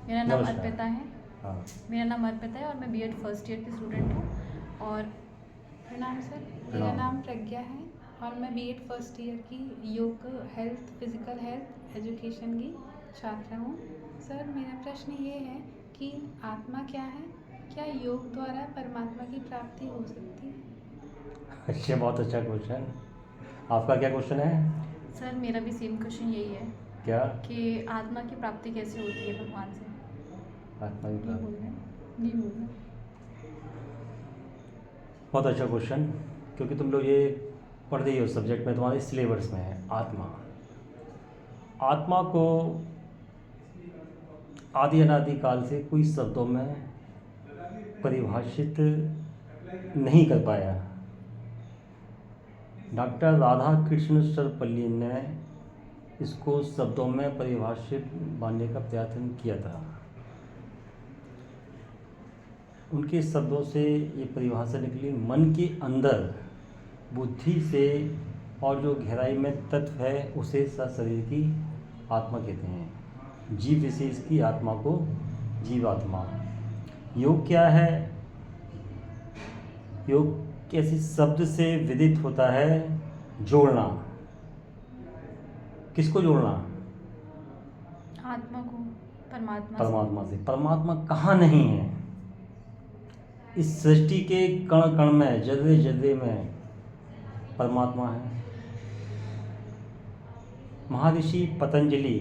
मेरा नाम नमस्कार। अर्पिता है। हाँ। मेरा नाम अर्पिता है और मैं बीएड फर्स्ट ईयर की स्टूडेंट हूँ। और प्रणाम सर। मेरा प्रणाम। नाम प्रज्ञा है और मैं बीएड फर्स्ट ईयर की योग हेल्थ फिजिकल हेल्थ एजुकेशन की छात्रा हूँ। सर मेरा प्रश्न ये है कि आत्मा क्या है? क्या योग द्वारा परमात्मा की प्राप्ति हो सकती है? अच्छा, बहुत अच्छा क्वेश्चन। आपका क्या क्वेश्चन है? सर मेरा भी सेम क्वेश्चन यही है क्या? कि आत्मा की प्राप्ति कैसे होती है भगवान से। आत्मा की ये बोल प्राप्ति। रहे हैं, ये बोल रहे हैं। बहुत अच्छा क्वेश्चन, क्योंकि तुम लोग ये पढ़ रही हो सब्जेक्ट में, तुम्हारे सिलेबस में है आत्मा। आत्मा को आदि अनादि काल से कोई शब्दों में परिभाषित नहीं कर पाया। डॉक्टर राधा कृष्ण सरपल्ली ने इसको शब्दों में परिभाषित मानने का प्रयत्न किया था। उनके शब्दों से ये परिभाषा निकली, मन के अंदर बुद्धि से और जो गहराई में तत्व है उसे शरीर की आत्मा कहते हैं। जीव विशेष की आत्मा को जीवात्मा। योग क्या है? योग कैसे शब्द से विदित होता है? जोड़ना। किसको जोड़ना? आत्मा को परमात्मा से। परमात्मा से। परमात्मा कहाँ नहीं है? इस सृष्टि के कण कण में, जर्रे जर्रे में परमात्मा है। महर्षि पतंजलि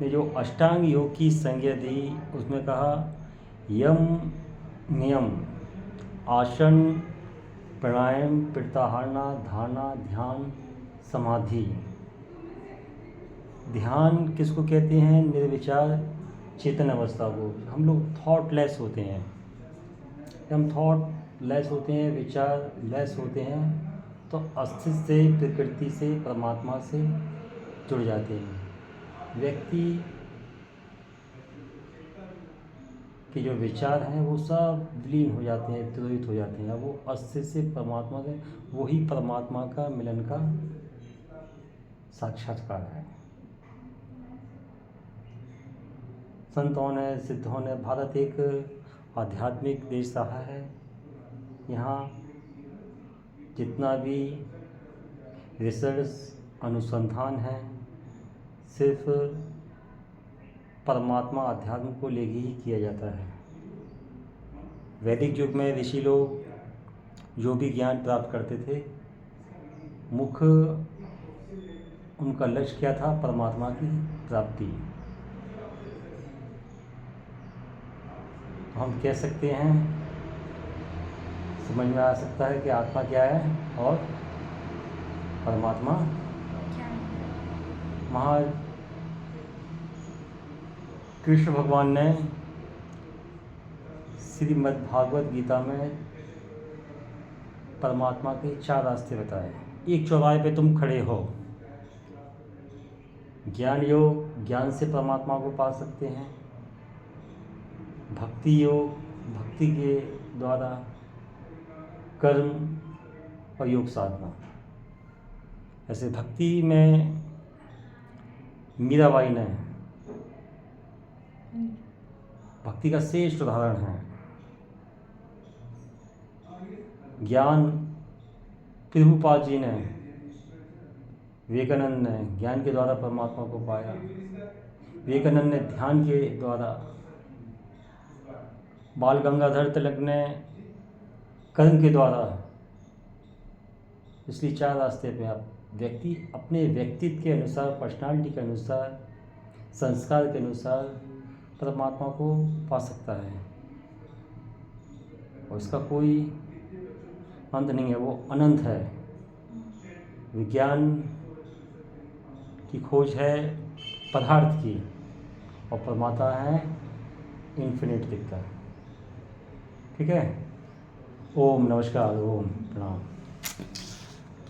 ने जो अष्टांग योग की संज्ञा दी, उसमें कहा यम नियम, आसन, प्राणायाम, प्रत्याहार, धारणा, ध्यान, समाधि। ध्यान किसको कहते हैं? निर्विचार चेतन अवस्था को। हम लोग थॉटलेस होते हैं। हम थॉट लेस होते हैं, विचार लेस होते हैं, तो अस्तित्व से, प्रकृति से, परमात्मा से जुड़ जाते हैं। व्यक्ति के जो विचार हैं वो सब विलीन हो जाते हैं, तिरोहित हो जाते हैं। अब वो अस्तित्व से, परमात्मा से, वही परमात्मा का मिलन का साक्षात्कार है। संतों ने, सिद्धों ने, भारत एक आध्यात्मिक देश रहा है। यहाँ जितना भी रिसर्च अनुसंधान है, सिर्फ परमात्मा अध्यात्म को लेके ही किया जाता है। वैदिक युग में ऋषि लोग जो भी ज्ञान प्राप्त करते थे, मुख्य उनका लक्ष्य क्या था? परमात्मा की प्राप्ति। तो हम कह सकते हैं, समझ में आ सकता है कि आत्मा क्या है और परमात्मा क्या है? कृष्ण भगवान ने श्रीमद् भागवत गीता में परमात्मा के 4 रास्ते बताए। एक चौराहे पे तुम खड़े हो, ज्ञान योग, ज्ञान से परमात्मा को पा सकते हैं। भक्ति योग, भक्ति के द्वारा। कर्म और योग साधना। ऐसे भक्ति में मीराबाई ने भक्ति का श्रेष्ठ उदाहरण है। ज्ञान प्रभुपाद जी ने, विवेकानंद ने ज्ञान के द्वारा परमात्मा को पाया। विवेकानंद ने ध्यान के द्वारा, बाल गंगाधर तिलक ने कर्म के द्वारा। इसलिए 4 रास्ते पे आप व्यक्ति अपने व्यक्तित्व के अनुसार, पर्सनालिटी के अनुसार, संस्कार के अनुसार परमात्मा को पा सकता है, और इसका कोई अंत नहीं है, वो अनंत है। विज्ञान की खोज है पदार्थ की, और परमात्मा है इन्फिनिट दिखता। ठीक है। ओम नमस्कार, ओम प्रणाम।